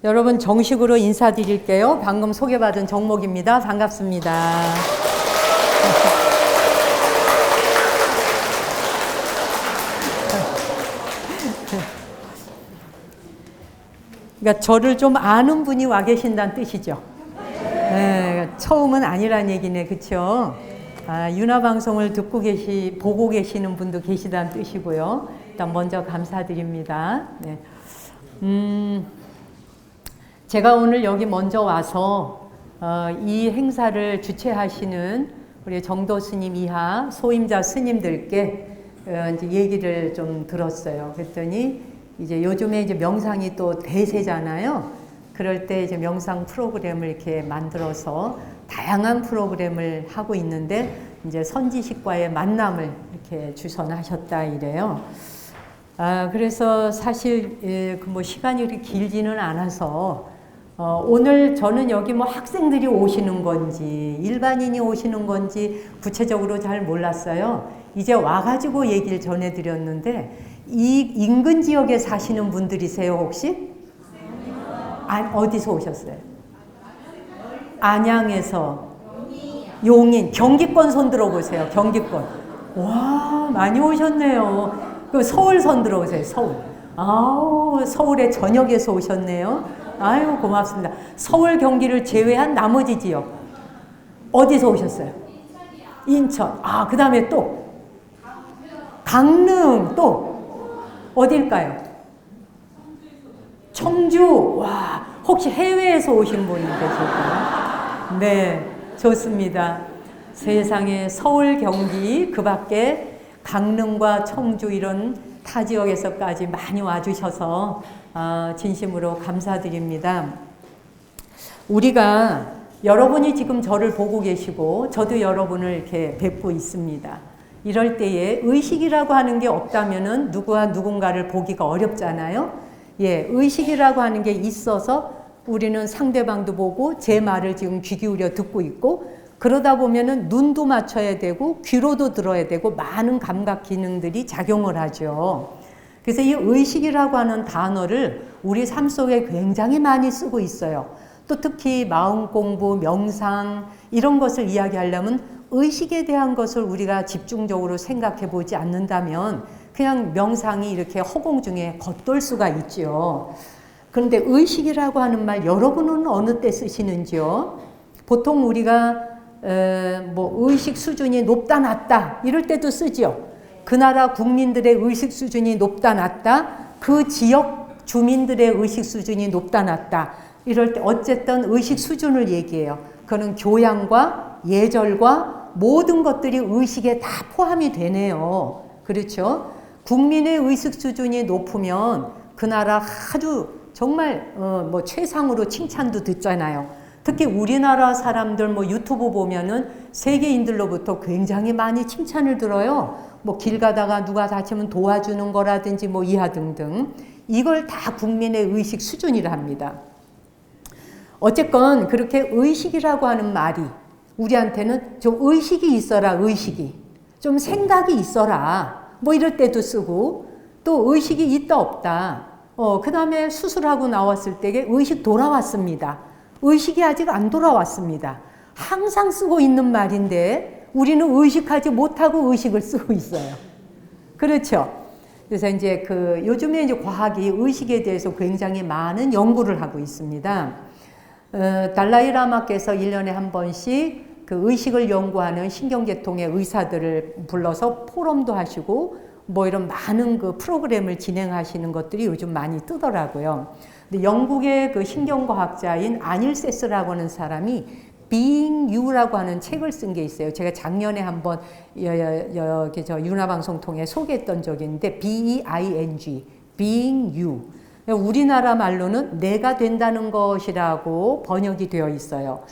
여러분 정식으로 인사드릴게요. 방금 소개받은 정목입니다. 반갑습니다. 그러니까 저를 좀 아는 분이 와 계신다는 뜻이죠. 네, 처음은 아니란 얘기네, 그렇죠? 윤화 방송을 보고 계시는 분도 계시다는 뜻이고요. 일단 먼저 감사드립니다. 네. 제가 오늘 여기 먼저 와서 이 행사를 주최하시는 우리 정도 스님 이하 소임자 스님들께 이제 얘기를 좀 들었어요. 그랬더니 이제 요즘에 이제 명상이 또 대세잖아요. 그럴 때 이제 명상 프로그램을 이렇게 만들어서 다양한 프로그램을 하고 있는데 이제 선지식과의 만남을 이렇게 주선하셨다 이래요. 그래서 사실 뭐 시간이 그렇게 길지는 않아서 오늘 저는 여기 뭐 학생들이 오시는 건지 일반인이 오시는 건지 구체적으로 잘 몰랐어요. 이제 와가지고 얘기를 전해드렸는데 이 인근 지역에 사시는 분들이세요 혹시? 어디서 오셨어요? 안양에서. 용인. 경기권 손 들어보세요. 경기권. 와, 많이 오셨네요. 그 서울 손 들어보세요. 서울. 아우, 서울에 전역에서 오셨네요. 아유, 고맙습니다. 서울, 경기를 제외한 나머지 지역. 어디서 오셨어요? 인천. 그 다음에 또? 강릉. 또? 어딜까요? 청주. 와, 혹시 해외에서 오신 분이 계실까요? 네, 좋습니다. 세상에 서울, 경기, 그 밖에 강릉과 청주 이런 타 지역에서까지 많이 와주셔서 진심으로 감사드립니다. 우리가 여러분이 지금 저를 보고 계시고 저도 여러분을 이렇게 뵙고 있습니다. 이럴 때에 의식이라고 하는 게 없다면은 누구와 누군가를 보기가 어렵잖아요. 예, 의식이라고 하는 게 있어서 우리는 상대방도 보고 제 말을 지금 귀 기울여 듣고 있고 그러다 보면은 눈도 맞춰야 되고 귀로도 들어야 되고 많은 감각 기능들이 작용을 하죠. 그래서 이 의식이라고 하는 단어를 우리 삶 속에 굉장히 많이 쓰고 있어요. 또 특히 마음 공부, 명상 이런 것을 이야기하려면 의식에 대한 것을 우리가 집중적으로 생각해 보지 않는다면 그냥 명상이 이렇게 허공 중에 겉돌 수가 있죠. 그런데 의식이라고 하는 말 여러분은 어느 때 쓰시는지요? 보통 우리가 뭐 의식 수준이 높다 낮다 이럴 때도 쓰죠. 그 나라 국민들의 의식 수준이 높다 낮다, 그 지역 주민들의 의식 수준이 높다 낮다 이럴 때 어쨌든 의식 수준을 얘기해요. 그거는 교양과 예절과 모든 것들이 의식에 다 포함이 되네요. 그렇죠? 국민의 의식 수준이 높으면 그 나라 아주 정말 뭐 최상으로 칭찬도 듣잖아요. 특히 우리나라 사람들 뭐 유튜브 보면은 세계인들로부터 굉장히 많이 칭찬을 들어요. 뭐 길 가다가 누가 다치면 도와주는 거라든지 뭐 이하 등등. 이걸 다 국민의 의식 수준이라 합니다. 어쨌건 그렇게 의식이라고 하는 말이 우리한테는 좀 의식이 있어라, 의식이. 좀 생각이 있어라. 뭐 이럴 때도 쓰고 또 의식이 있다 없다. 그 다음에 수술하고 나왔을 때에 의식 돌아왔습니다. 의식이 아직 안 돌아왔습니다. 항상 쓰고 있는 말인데 우리는 의식하지 못하고 의식을 쓰고 있어요. 그렇죠? 그래서 이제 요즘에 이제 과학이 의식에 대해서 굉장히 많은 연구를 하고 있습니다. 달라이 라마께서 1년에 한 번씩 그 의식을 연구하는 신경계통의 의사들을 불러서 포럼도 하시고 뭐 이런 많은 그 프로그램을 진행하시는 것들이 요즘 많이 뜨더라고요. 근데 영국의 그 신경과학자인 아닐세스라고 하는 사람이 Being You라고 하는 책을 쓴 게 있어요. 제가 작년에 한번 여기 윤화 방송 통해 소개했던 적이 있는데 B-E-I-N-G, Being You. 우리나라 말로는 내가 된다는 것이라고 번역이 되어 있어요.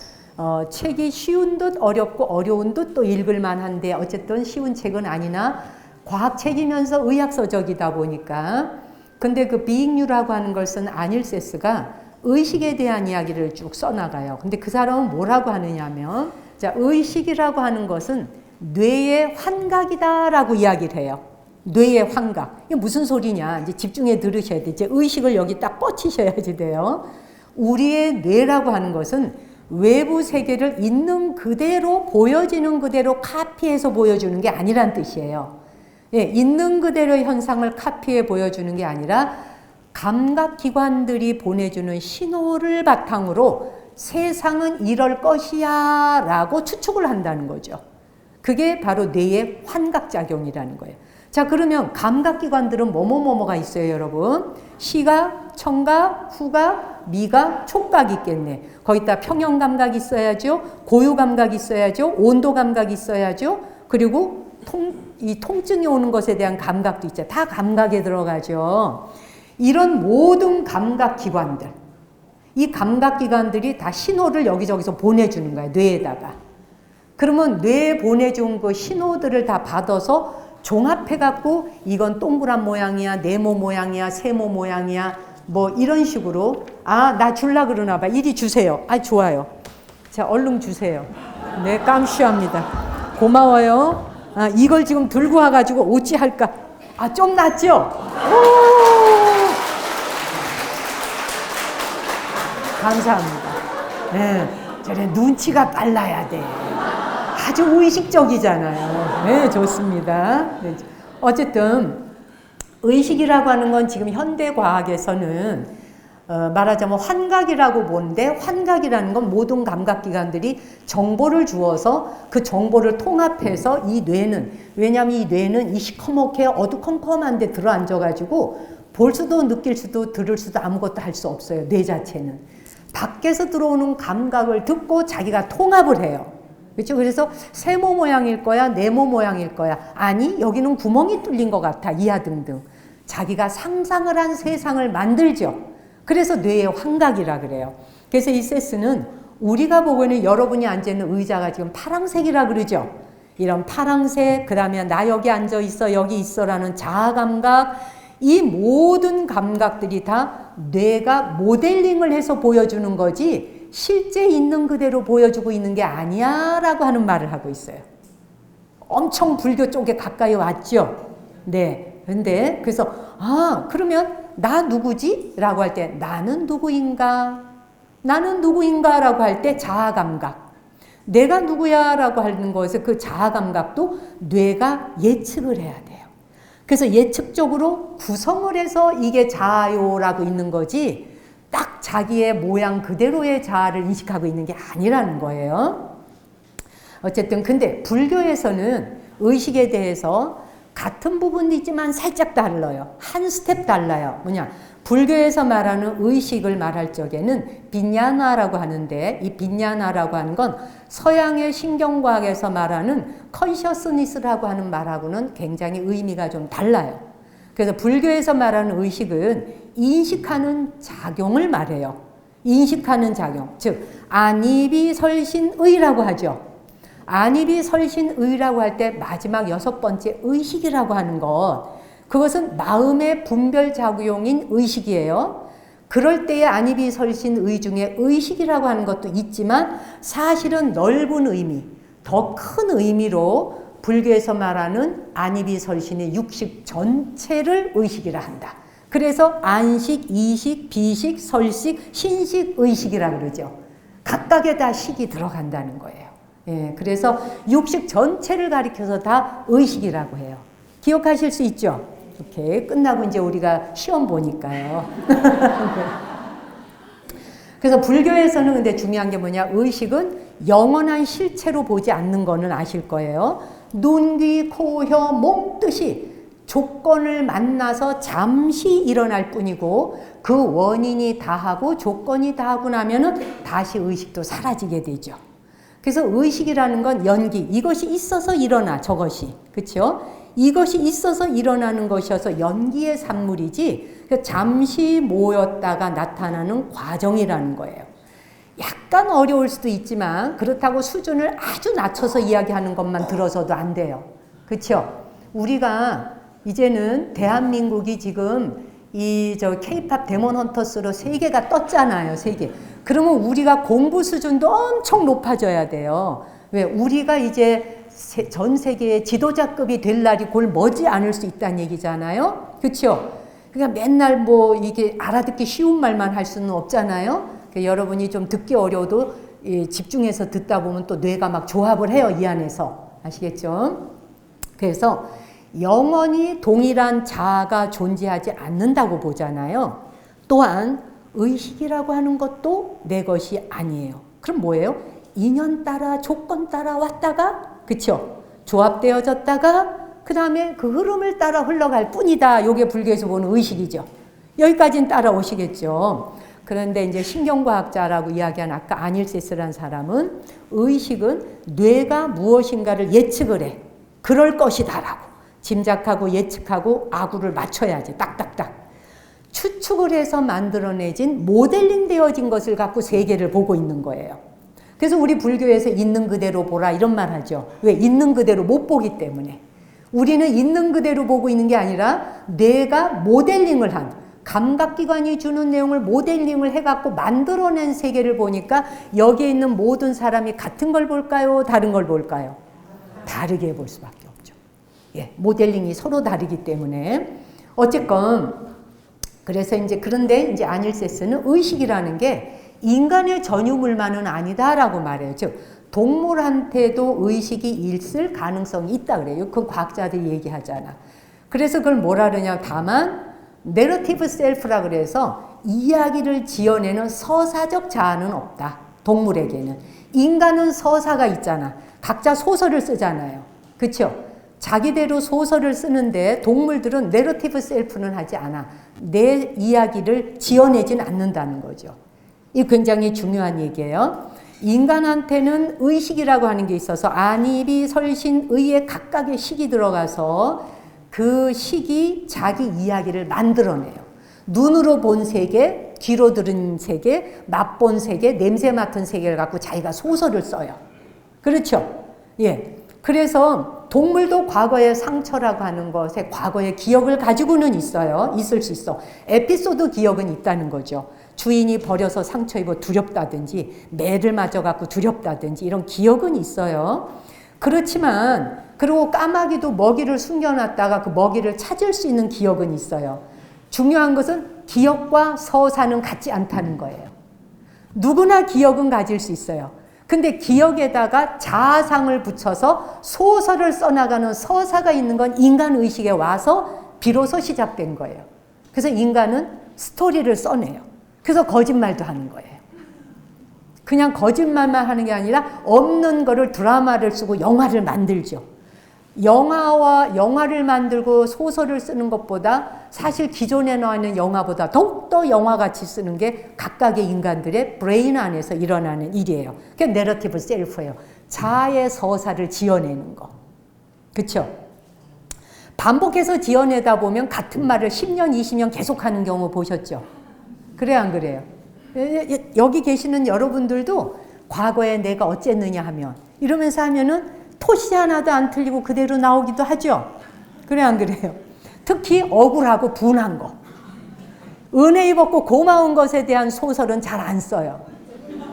책이 쉬운 듯 어렵고 어려운 듯 또 읽을만 한데 어쨌든 쉬운 책은 아니나 과학책이면서 의학서적이다 보니까 근데 그 Being You라고 하는 걸 쓴 아닐세스가 의식에 대한 이야기를 쭉 써나가요. 근데 그 사람은 뭐라고 하느냐면 자, 의식이라고 하는 것은 뇌의 환각이다라고 이야기를 해요. 뇌의 환각. 이게 무슨 소리냐? 이제 집중해 들으셔야 돼. 이제 의식을 여기 딱 뻗치셔야지 돼요. 우리의 뇌라고 하는 것은 외부 세계를 있는 그대로 보여지는 그대로 카피해서 보여주는 게 아니란 뜻이에요. 예, 있는 그대로의 현상을 카피해 보여주는 게 아니라 감각기관들이 보내주는 신호를 바탕으로 세상은 이럴 것이야 라고 추측을 한다는 거죠. 그게 바로 뇌의 환각작용이라는 거예요. 자, 그러면 감각기관들은 뭐뭐뭐뭐가 있어요, 여러분? 시각, 청각, 후각, 미각, 촉각이 있겠네. 거기다 평형감각이 있어야죠. 고유감각이 있어야죠. 온도감각이 있어야죠. 그리고 이 통증이 오는 것에 대한 감각도 있죠. 다 감각에 들어가죠. 이런 모든 감각기관들, 이 감각기관들이 다 신호를 여기저기서 보내주는 거예요, 뇌에다가. 그러면 뇌에 보내준 그 신호들을 다 받아서 종합해갖고 이건 동그란 모양이야, 네모 모양이야, 세모 모양이야, 뭐 이런 식으로. 아, 나 줄라 그러나 봐. 이리 주세요. 아, 좋아요. 자, 얼른 주세요. 네, 깜쉬합니다. 고마워요. 아, 이걸 지금 들고 와가지고 어찌할까? 아, 좀 낫죠? 오! 감사합니다. 네, 저래 눈치가 빨라야 돼. 아주 의식적이잖아요. 네, 좋습니다. 네. 어쨌든 의식이라고 하는 건 지금 현대 과학에서는 말하자면 환각이라고 보는데, 환각이라는 건 모든 감각기관들이 정보를 주어서 그 정보를 통합해서 이 뇌는, 왜냐하면 이 뇌는 이 시커멓게 어두컴컴한 데 들어앉아가지고 볼 수도 느낄 수도 들을 수도 아무것도 할 수 없어요. 뇌 자체는. 밖에서 들어오는 감각을 듣고 자기가 통합을 해요. 그렇죠? 그래서 세모 모양일 거야, 네모 모양일 거야. 아니, 여기는 구멍이 뚫린 것 같아. 이하 등등. 자기가 상상을 한 세상을 만들죠. 그래서 뇌의 환각이라 그래요. 그래서 이 세스는 우리가 보고는 여러분이 앉아있는 의자가 지금 파랑색이라 그러죠. 이런 파랑색, 그 다음에 나 여기 앉아 있어, 여기 있어라는 자아감각, 이 모든 감각들이 다 뇌가 모델링을 해서 보여주는 거지 실제 있는 그대로 보여주고 있는 게 아니야 라고 하는 말을 하고 있어요. 엄청 불교 쪽에 가까이 왔죠. 네. 근데 그래서 아, 그러면 나 누구지? 라고 할 때 나는 누구인가? 나는 누구인가? 라고 할 때 자아감각. 내가 누구야? 라고 하는 것에서 그 자아감각도 뇌가 예측을 해야 돼요. 그래서 예측적으로 구성을 해서 이게 자아요라고 있는 거지 딱 자기의 모양 그대로의 자아를 인식하고 있는 게 아니라는 거예요. 어쨌든 근데 불교에서는 의식에 대해서 같은 부분도 있지만 살짝 달라요. 한 스텝 달라요. 뭐냐? 불교에서 말하는 의식을 말할 적에는 빈야나라고 하는데, 이 빈야나라고 하는 건 서양의 신경과학에서 말하는 컨셔스니스라고 하는 말하고는 굉장히 의미가 좀 달라요. 그래서 불교에서 말하는 의식은 인식하는 작용을 말해요. 인식하는 작용. 즉 안이비설신의라고 하죠. 안이비설신의라고 할 때 마지막 6번째 의식이라고 하는 것, 그것은 마음의 분별작용인 의식이에요. 그럴 때의 안이비설신의 중에 의식이라고 하는 것도 있지만 사실은 넓은 의미, 더 큰 의미로 불교에서 말하는 안이비설신의 육식 전체를 의식이라 한다. 그래서 안식, 이식, 비식, 설식, 신식, 의식이라 그러죠. 각각에 다 식이 들어간다는 거예요. 예, 그래서 육식 전체를 가리켜서 다 의식이라고 해요. 기억하실 수 있죠? 이렇게 끝나고 이제 우리가 시험 보니까요. 그래서 불교에서는 근데 중요한 게 뭐냐? 의식은 영원한 실체로 보지 않는 거는 아실 거예요. 눈, 귀, 코, 혀, 몸 뜻이 조건을 만나서 잠시 일어날 뿐이고 그 원인이 다하고 조건이 다하고 나면은 다시 의식도 사라지게 되죠. 그래서 의식이라는 건 연기, 이것이 있어서 일어나, 저것이. 그렇죠? 이것이 있어서 일어나는 것이어서 연기의 산물이지 잠시 모였다가 나타나는 과정이라는 거예요. 약간 어려울 수도 있지만 그렇다고 수준을 아주 낮춰서 이야기하는 것만 들어서도 안 돼요. 그렇죠? 우리가 이제는 대한민국이 지금 K-팝 데몬 헌터스로 세계가 떴잖아요. 세계. 그러면 우리가 공부 수준도 엄청 높아져야 돼요. 왜? 우리가 이제 전 세계의 지도자급이 될 날이 골 머지 않을 수 있다는 얘기잖아요. 그렇죠? 그러니까 맨날 뭐 이게 알아듣기 쉬운 말만 할 수는 없잖아요. 여러분이 좀 듣기 어려워도 집중해서 듣다 보면 또 뇌가 막 조합을 해요. 이 안에서. 아시겠죠? 그래서 영원히 동일한 자아가 존재하지 않는다고 보잖아요. 또한 의식이라고 하는 것도 내 것이 아니에요. 그럼 뭐예요? 인연 따라 조건 따라 왔다가 그쵸? 조합되어졌다가 그 다음에 그 흐름을 따라 흘러갈 뿐이다. 이게 불교에서 보는 의식이죠. 여기까지는 따라오시겠죠. 그런데 이제 신경과학자라고 이야기한 아까 아닐세스라는 사람은 의식은 뇌가 무엇인가를 예측을 해. 그럴 것이다라고. 짐작하고 예측하고 아구를 맞춰야지. 딱딱딱. 추측을 해서 만들어내진 모델링 되어진 것을 갖고 세계를 보고 있는 거예요. 그래서 우리 불교에서 있는 그대로 보라 이런 말 하죠. 왜? 있는 그대로 못 보기 때문에. 우리는 있는 그대로 보고 있는 게 아니라 뇌가 모델링을 한 감각기관이 주는 내용을 모델링을 해갖고 만들어낸 세계를 보니까 여기에 있는 모든 사람이 같은 걸 볼까요? 다른 걸 볼까요? 다르게 볼 수밖에 없죠. 예, 모델링이 서로 다르기 때문에. 어쨌건 그래서 이제 그런데 이제 아닐세스는 의식이라는 게 인간의 전유물만은 아니다라고 말해요. 즉 동물한테도 의식이 있을 가능성이 있다 그래요. 그건 과학자들이 얘기하잖아. 그래서 그걸 뭐라 그러냐. 다만 내러티브 셀프라 그래서 이야기를 지어내는 서사적 자아는 없다. 동물에게는. 인간은 서사가 있잖아. 각자 소설을 쓰잖아요. 그렇죠? 자기대로 소설을 쓰는데 동물들은 내러티브 셀프는 하지 않아. 내 이야기를 지어내진 않는다는 거죠. 이 굉장히 중요한 얘기예요. 인간한테는 의식이라고 하는 게 있어서 안입이 설신 의의 각각의 식이 들어가서 그 식이 자기 이야기를 만들어내요. 눈으로 본 세계, 귀로 들은 세계, 맛본 세계, 냄새 맡은 세계를 갖고 자기가 소설을 써요. 그렇죠? 예. 그래서 동물도 과거의 상처라고 하는 것에 과거의 기억을 가지고는 있어요. 있을 수 있어. 에피소드 기억은 있다는 거죠. 주인이 버려서 상처 입어 두렵다든지 매를 맞아갖고 두렵다든지 이런 기억은 있어요. 그렇지만 그리고 까마귀도 먹이를 숨겨놨다가 그 먹이를 찾을 수 있는 기억은 있어요. 중요한 것은 기억과 서사는 같지 않다는 거예요. 누구나 기억은 가질 수 있어요. 근데 기억에다가 자아상을 붙여서 소설을 써나가는 서사가 있는 건 인간의식에 와서 비로소 시작된 거예요. 그래서 인간은 스토리를 써내요. 그래서 거짓말도 하는 거예요. 그냥 거짓말만 하는 게 아니라 없는 거를 드라마를 쓰고 영화를 만들죠. 영화를 만들고 소설을 쓰는 것보다 사실 기존에 나와 있는 영화보다 더욱더 영화같이 쓰는 게 각각의 인간들의 브레인 안에서 일어나는 일이에요. 그게 내러티브 셀프예요. 자아의 서사를 지어내는 거. 그렇죠? 반복해서 지어내다 보면 같은 말을 10년, 20년 계속하는 경우 보셨죠? 그래요, 안 그래요? 여기 계시는 여러분들도 과거에 내가 어쨌느냐 하면 이러면서 하면은 토시 하나도 안 틀리고 그대로 나오기도 하죠. 그래 안 그래요? 특히 억울하고 분한 거. 은혜 입었고 고마운 것에 대한 소설은 잘 안 써요.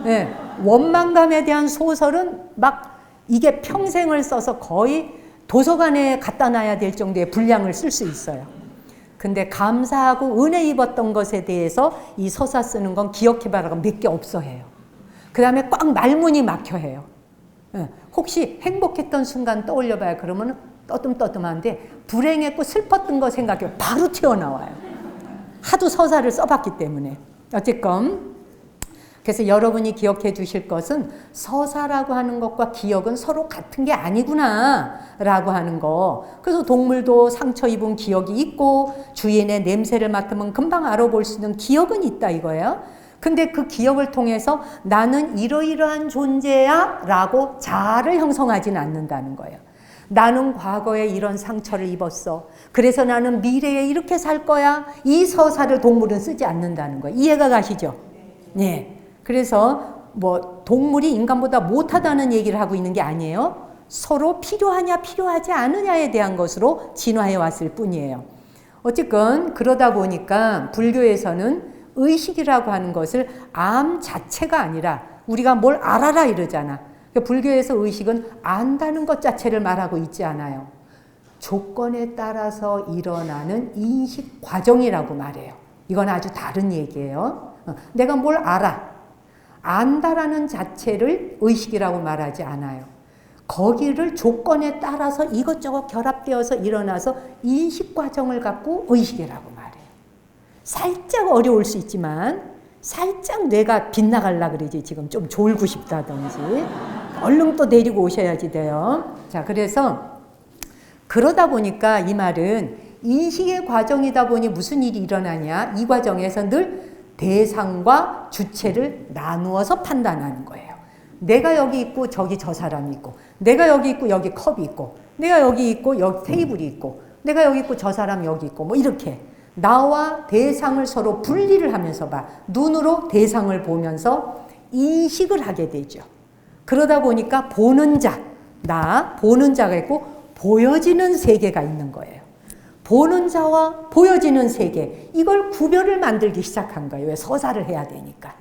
네. 원망감에 대한 소설은 막 이게 평생을 써서 거의 도서관에 갖다 놔야 될 정도의 분량을 쓸 수 있어요. 근데 감사하고 은혜 입었던 것에 대해서 이 서사 쓰는 건 기억해봐라가 몇 개 없어 해요. 그 다음에 꽉 말문이 막혀 해요. 혹시 행복했던 순간 떠올려봐요. 그러면 떠듬떠듬한데 불행했고 슬펐던 거 생각해요. 바로 튀어나와요. 하도 서사를 써봤기 때문에. 어쨌건 그래서 여러분이 기억해 두실 것은 서사라고 하는 것과 기억은 서로 같은 게 아니구나 라고 하는 거. 그래서 동물도 상처 입은 기억이 있고 주인의 냄새를 맡으면 금방 알아볼 수 있는 기억은 있다 이거예요. 근데 그 기억을 통해서 나는 이러이러한 존재야 라고 자아를 형성하지는 않는다는 거예요. 나는 과거에 이런 상처를 입었어. 그래서 나는 미래에 이렇게 살 거야. 이 서사를 동물은 쓰지 않는다는 거예요. 이해가 가시죠? 네. 그래서 뭐 동물이 인간보다 못하다는 얘기를 하고 있는 게 아니에요. 서로 필요하냐 필요하지 않느냐에 대한 것으로 진화해 왔을 뿐이에요. 어쨌건 그러다 보니까 불교에서는 의식이라고 하는 것을 암 자체가 아니라 우리가 뭘 알아라 이러잖아. 불교에서 의식은 안다는 것 자체를 말하고 있지 않아요. 조건에 따라서 일어나는 인식 과정이라고 말해요. 이건 아주 다른 얘기예요. 내가 뭘 알아. 안다라는 자체를 의식이라고 말하지 않아요. 거기를 조건에 따라서 이것저것 결합되어서 일어나서 인식 과정을 갖고 의식이라고 말해요. 살짝 어려울 수 있지만 살짝 뇌가 빗나갈라 그러지. 지금 좀 졸고 싶다든지 얼른 또 데리고 오셔야지 돼요. 자, 그래서 그러다 보니까 이 말은 인식의 과정이다 보니 무슨 일이 일어나냐. 이 과정에서 늘 대상과 주체를 나누어서 판단하는 거예요. 내가 여기 있고 저기 저 사람이 있고, 내가 여기 있고 여기 컵이 있고, 내가 여기 있고 여기 테이블이 있고, 내가 여기 있고 저 사람 여기 있고, 뭐 이렇게 나와 대상을 서로 분리를 하면서 봐. 눈으로 대상을 보면서 인식을 하게 되죠. 그러다 보니까 보는 자, 나 보는 자가 있고 보여지는 세계가 있는 거예요. 보는 자와 보여지는 세계, 이걸 구별을 만들기 시작한 거예요. 왜? 서사를 해야 되니까.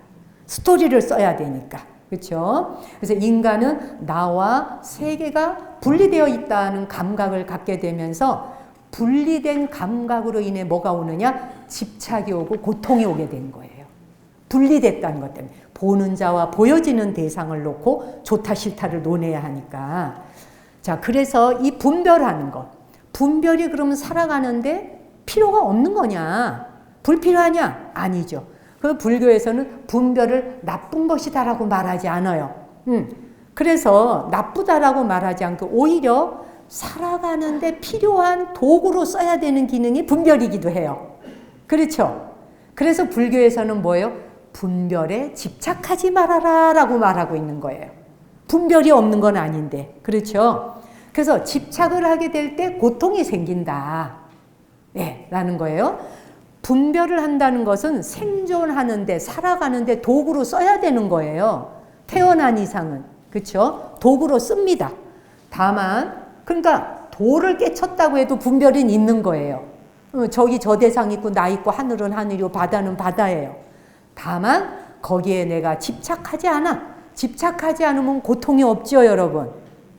스토리를 써야 되니까. 그렇죠? 그래서 인간은 나와 세계가 분리되어 있다는 감각을 갖게 되면서 분리된 감각으로 인해 뭐가 오느냐? 집착이 오고 고통이 오게 된 거예요. 분리됐다는 것 때문에. 보는 자와 보여지는 대상을 놓고 좋다 싫다를 논해야 하니까. 자, 그래서 이 분별하는 것. 분별이 그러면 살아가는데 필요가 없는 거냐? 불필요하냐? 아니죠. 그 불교에서는 분별을 나쁜 것이다라고 말하지 않아요. 그래서 나쁘다라고 말하지 않고 오히려 살아가는데 필요한 도구로 써야 되는 기능이 분별이기도 해요. 그렇죠? 그래서 불교에서는 뭐예요? 분별에 집착하지 말아라 라고 말하고 있는 거예요. 분별이 없는 건 아닌데. 그렇죠? 그래서 집착을 하게 될 때 고통이 생긴다. 네, 라는 거예요. 분별을 한다는 것은 생존하는데, 살아가는데 도구로 써야 되는 거예요. 태어난 이상은. 그렇죠? 도구로 씁니다. 다만, 그러니까 도를 깨쳤다고 해도 분별은 있는 거예요. 저기 저 대상 있고 나 있고 하늘은 하늘이고 바다는 바다예요. 다만 거기에 내가 집착하지 않아. 집착하지 않으면 고통이 없죠, 여러분.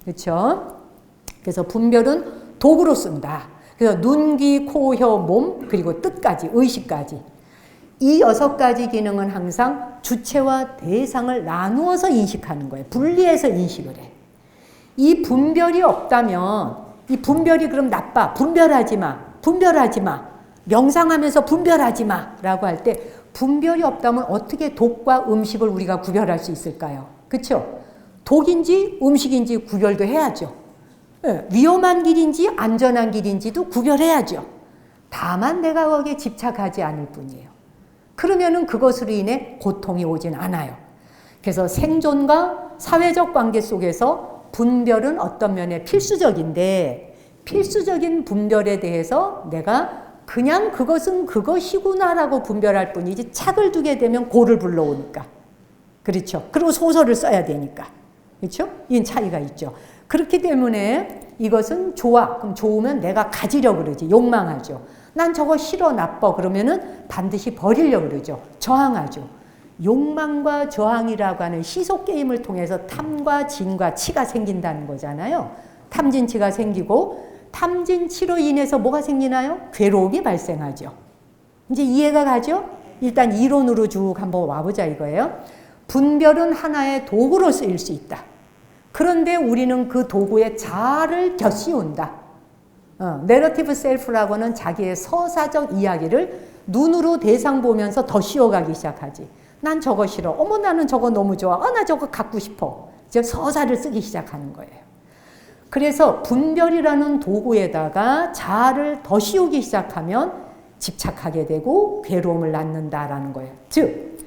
그렇죠? 그래서 분별은 도구로 쓴다. 그래서 눈, 귀, 코, 혀, 몸, 그리고 뜻까지, 의식까지. 이 6가지 기능은 항상 주체와 대상을 나누어서 인식하는 거예요. 분리해서 인식을 해. 이 분별이 없다면, 이 분별이 그럼 나빠. 분별하지 마. 분별하지 마. 명상하면서 분별하지 마. 라고 할 때 분별이 없다면 어떻게 독과 음식을 우리가 구별할 수 있을까요? 그렇죠? 독인지 음식인지 구별도 해야죠. 네, 위험한 길인지 안전한 길인지도 구별해야죠. 다만 내가 거기에 집착하지 않을 뿐이에요. 그러면은 그것으로 인해 고통이 오진 않아요. 그래서 생존과 사회적 관계 속에서 분별은 어떤 면에 필수적인데, 필수적인 분별에 대해서 내가 그냥 그것은 그것이구나라고 분별할 뿐이지 착을 두게 되면 고를 불러오니까. 그렇죠? 그리고 소설을 써야 되니까. 그렇죠? 이 차이가 있죠. 그렇기 때문에 이것은 좋아. 그럼 좋으면 내가 가지려고 그러지. 욕망하죠. 난 저거 싫어, 나빠. 그러면은 반드시 버리려고 그러죠. 저항하죠. 욕망과 저항이라고 하는 시속 게임을 통해서 탐과 진과 치가 생긴다는 거잖아요. 탐진치가 생기고 탐진치로 인해서 뭐가 생기나요? 괴로움이 발생하죠. 이제 이해가 가죠? 일단 이론으로 쭉 한번 와보자 이거예요. 분별은 하나의 도구로 쓰일 수 있다. 그런데 우리는 그 도구에 자아를 덧씌운다. 내러티브 셀프라고는 자기의 서사적 이야기를 눈으로 대상 보면서 덧씌워가기 시작하지. 난 저거 싫어. 어머 나는 저거 너무 좋아. 나 저거 갖고 싶어. 즉 서사를 쓰기 시작하는 거예요. 그래서 분별이라는 도구에다가 자아를 덧씌우기 시작하면 집착하게 되고 괴로움을 낳는다라는 거예요. 즉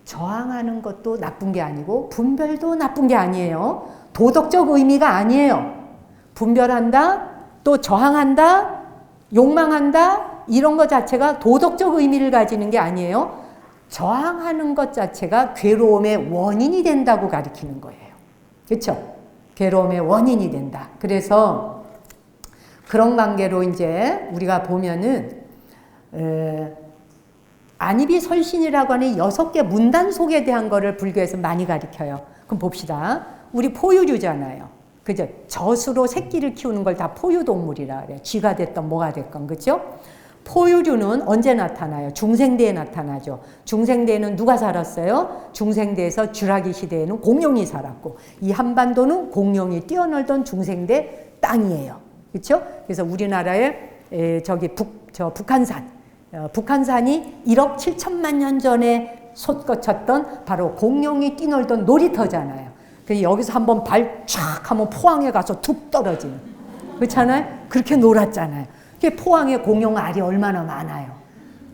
저항하는 것도 나쁜 게 아니고 분별도 나쁜 게 아니에요. 도덕적 의미가 아니에요. 분별한다, 또 저항한다, 욕망한다 이런 것 자체가 도덕적 의미를 가지는 게 아니에요. 저항하는 것 자체가 괴로움의 원인이 된다고 가리키는 거예요. 그렇죠? 괴로움의 원인이 된다. 그래서 그런 관계로 이제 우리가 보면은 안입이 설신이라고 하는 6개 문단 속에 대한 거를 불교에서 많이 가리켜요. 그럼 봅시다. 우리 포유류잖아요. 그죠? 젖으로 새끼를 키우는 걸 다 포유동물이라 그래요. 쥐가 됐던 뭐가 됐건, 그죠? 포유류는 언제 나타나요? 중생대에 나타나죠. 중생대에는 누가 살았어요? 중생대에서 쥐라기 시대에는 공룡이 살았고 이 한반도는 공룡이 뛰어놀던 중생대 땅이에요. 그렇죠? 그래서 우리나라에 저기 북한산, 북한산이 1억 7천만 년 전에 솟구쳤던 바로 공룡이 뛰놀던 놀이터잖아요. 그래서 여기서 한번 발 촥 하면 포항에 가서 툭 떨어지는. 그렇잖아요? 그렇게 놀았잖아요. 포항에 공룡 알이 얼마나 많아요.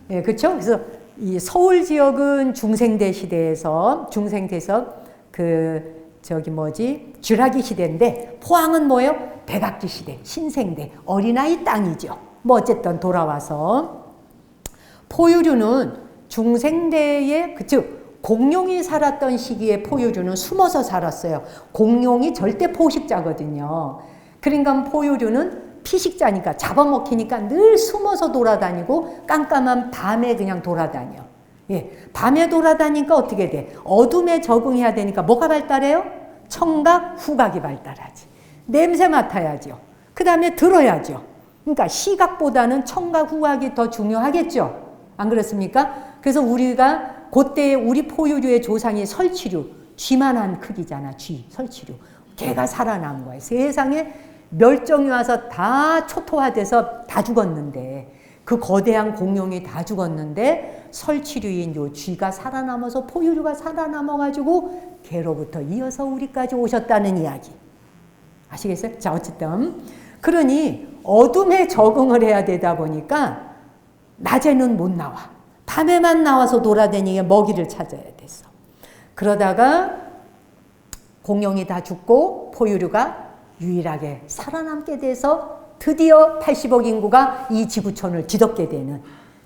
예, 그렇죠? 그래서 이 서울 지역은 중생대 시대에서 쥐라기 시대인데 포항은 뭐예요? 백악기 시대, 신생대, 어린아이 땅이죠. 뭐 어쨌든 돌아와서 포유류는 중생대에 즉 공룡이 살았던 시기에 포유류는 숨어서 살았어요. 공룡이 절대 포식자거든요. 그러니까 포유류는 피식자니까 잡아먹히니까 늘 숨어서 돌아다니고 깜깜한 밤에 그냥 돌아다녀. 예, 밤에 돌아다니니까 어떻게 돼? 어둠에 적응해야 되니까 뭐가 발달해요? 청각, 후각이 발달하지. 냄새 맡아야죠. 그 다음에 들어야죠. 그러니까 시각보다는 청각, 후각이 더 중요하겠죠. 안 그렇습니까? 그래서 우리가 그때 우리 포유류의 조상이 설치류, 쥐만한 크기잖아. 쥐, 설치류. 걔가 살아남은 거예요. 세상에 멸종이 와서 다 초토화돼서 다 죽었는데 그 거대한 공룡이 다 죽었는데 설치류인 요 쥐가 살아남아서 포유류가 살아남아가지고 걔로부터 이어서 우리까지 오셨다는 이야기. 아시겠어요? 자, 어쨌든 그러니 어둠에 적응을 해야 되다 보니까 낮에는 못 나와. 밤에만 나와서 돌아다니게 먹이를 찾아야 됐어. 그러다가 공룡이 다 죽고 포유류가 유일하게 살아남게 돼서 드디어 80억 인구가 이 지구촌을 뒤덮게 되는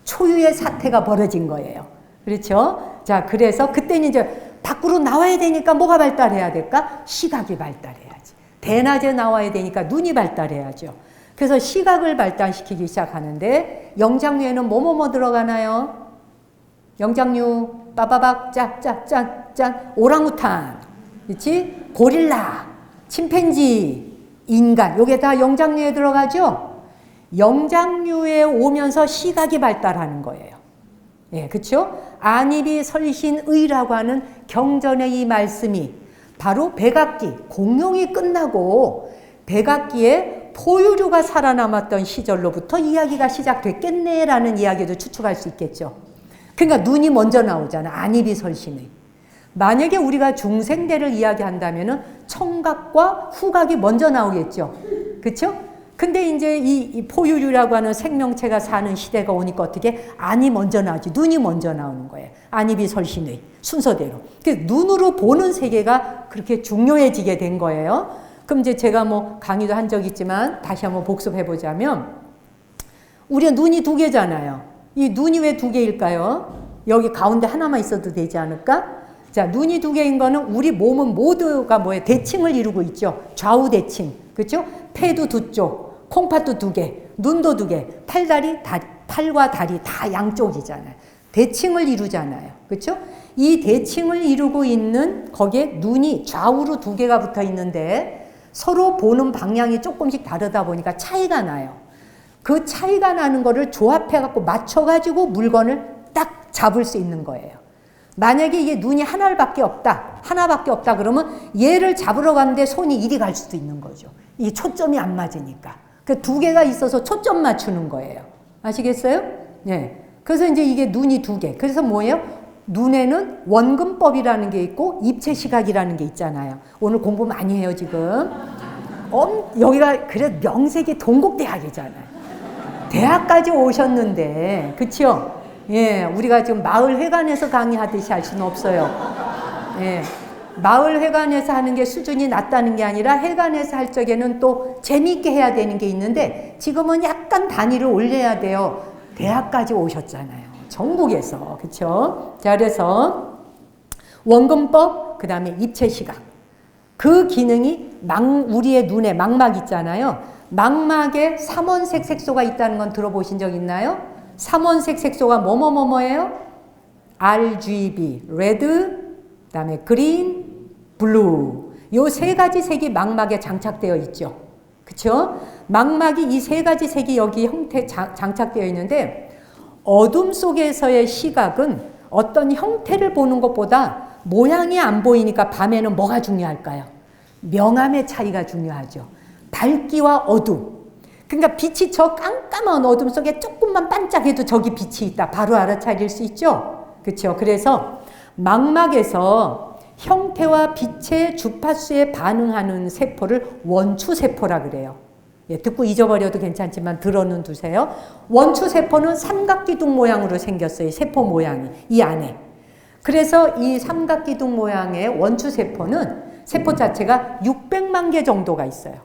초유의 사태가 벌어진 거예요. 그렇죠? 자, 그래서 그때는 이제 밖으로 나와야 되니까 뭐가 발달해야 될까? 시각이 발달해야지. 대낮에 나와야 되니까 눈이 발달해야죠. 그래서 시각을 발달시키기 시작하는데 영장류에는 뭐뭐뭐 들어가나요? 영장류 빠바박 짠짠짠 오랑우탄, 그렇지? 고릴라, 침팬지, 인간, 요게 다 영장류에 들어가죠? 영장류에 오면서 시각이 발달하는 거예요. 예, 그렇죠? 안입이 설신의라고 하는 경전의 이 말씀이 바로 백악기, 공룡이 끝나고 백악기에 포유류가 살아남았던 시절로부터 이야기가 시작됐겠네라는 이야기도 추측할 수 있겠죠. 그러니까 눈이 먼저 나오잖아. 안입이 설신의. 만약에 우리가 중생대를 이야기한다면은 청각과 후각이 먼저 나오겠죠. 그렇죠? 근데 이제 이 포유류라고 하는 생명체가 사는 시대가 오니까 어떻게? 안이 먼저 나오지. 눈이 먼저 나오는 거예요. 안입이 설신의 순서대로. 그래서 눈으로 보는 세계가 그렇게 중요해지게 된 거예요. 그럼 이제 제가 뭐 강의도 한 적 있지만 다시 한번 복습해 보자면 우리가 눈이 두 개잖아요. 이 눈이 왜 두 개일까요? 여기 가운데 하나만 있어도 되지 않을까? 자, 눈이 두 개인 거는 우리 몸은 모두가 뭐예요? 대칭을 이루고 있죠. 좌우 대칭. 그렇죠? 폐도 두 쪽, 콩팥도 두 개, 눈도 두 개, 팔과 다리 다 양쪽이잖아요. 대칭을 이루잖아요. 그렇죠? 이 대칭을 이루고 있는 거기에 눈이 좌우로 두 개가 붙어 있는데 서로 보는 방향이 조금씩 다르다 보니까 차이가 나요. 그 차이가 나는 거를 조합해갖고 맞춰가지고 물건을 딱 잡을 수 있는 거예요. 만약에 이게 눈이 하나밖에 없다 그러면 얘를 잡으러 가는데 손이 이리 갈 수도 있는 거죠. 이 초점이 안 맞으니까. 그 두 개가 있어서 초점 맞추는 거예요. 아시겠어요? 네. 그래서 이제 이게 눈이 두 개. 그래서 뭐예요? 눈에는 원근법이라는 게 있고 입체시각이라는 게 있잖아요. 오늘 공부 많이 해요, 지금. 여기가 그래 명색이 동국대학이잖아요. 대학까지 오셨는데, 그쵸? 예, 우리가 지금 마을회관에서 강의하듯이 할 수는 없어요. 예, 마을회관에서 하는 게 수준이 낮다는 게 아니라 회관에서 할 적에는 또 재미있게 해야 되는 게 있는데 지금은 약간 단위를 올려야 돼요. 대학까지 오셨잖아요. 전국에서. 그쵸? 자, 그래서 원근법, 그 다음에 입체시각. 그 기능이 우리의 눈에 망막 있잖아요. 망막에 삼원색 색소가 있다는 건 들어보신 적 있나요? 삼원색 색소가 뭐뭐뭐뭐예요? RGB, 레드, 그 다음에 그린, 블루. 요 세 가지 색이 망막에 장착되어 있죠. 그쵸? 망막이 이 세 가지 색이 여기 형태 장착되어 있는데 어둠 속에서의 시각은 어떤 형태를 보는 것보다 모양이 안 보이니까 밤에는 뭐가 중요할까요? 명암의 차이가 중요하죠. 밝기와 어둠. 그러니까 빛이 저 깜깜한 어둠 속에 조금만 반짝해도 저기 빛이 있다. 바로 알아차릴 수 있죠. 그렇죠. 그래서 망막에서 형태와 빛의 주파수에 반응하는 세포를 원추세포라 그래요. 예, 듣고 잊어버려도 괜찮지만 들어는 두세요. 원추세포는 삼각기둥 모양으로 생겼어요. 세포 모양이 이 안에. 그래서 이 삼각기둥 모양의 원추세포는 세포 자체가 600만 개 정도가 있어요.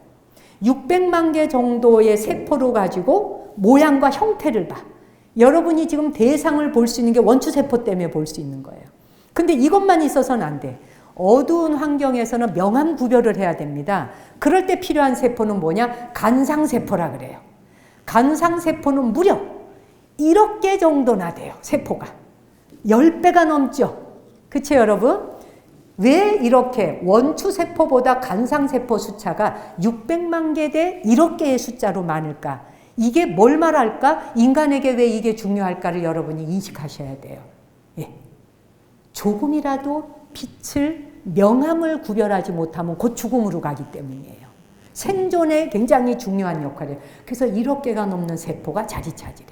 600만 개 정도의 세포로 가지고 모양과 형태를 봐. 여러분이 지금 대상을 볼 수 있는 게 원추세포 때문에 볼 수 있는 거예요. 근데 이것만 있어서는 안 돼. 어두운 환경에서는 명암 구별을 해야 됩니다. 그럴 때 필요한 세포는 뭐냐? 간상세포라 그래요. 간상세포는 무려 1억 개 정도나 돼요. 세포가. 10배가 넘죠. 그쵸 여러분? 왜 이렇게 원추세포보다 간상세포 숫자가 600만 개 대 1억 개의 숫자로 많을까? 이게 뭘 말할까? 인간에게 왜 이게 중요할까를 여러분이 인식하셔야 돼요. 예. 조금이라도 빛을 명암을 구별하지 못하면 곧 죽음으로 가기 때문이에요. 생존에 굉장히 중요한 역할이에요. 그래서 1억 개가 넘는 세포가 자리 차지래.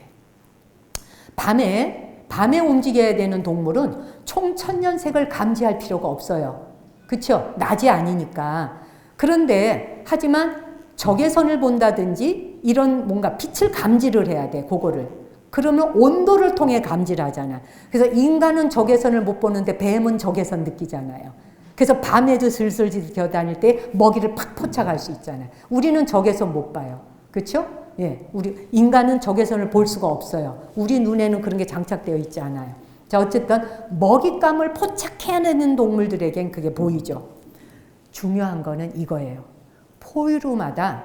밤에 움직여야 되는 동물은 총 천년색을 감지할 필요가 없어요. 그렇죠? 낮이 아니니까. 그런데 하지만 적외선을 본다든지 이런 뭔가 빛을 감지를 해야 돼. 그거를. 그러면 온도를 통해 감지를 하잖아. 그래서 인간은 적외선을 못 보는데 뱀은 적외선 느끼잖아요. 그래서 밤에도 슬슬 기어다닐 때 먹이를 팍 포착할 수 있잖아요. 우리는 적외선 못 봐요. 그렇죠? 예, 우리 인간은 적외선을 볼 수가 없어요. 우리 눈에는 그런 게 장착되어 있지 않아요. 자, 어쨌든 먹잇감을 포착해내는 동물들에겐 그게 보이죠. 중요한 거는 이거예요. 포유류마다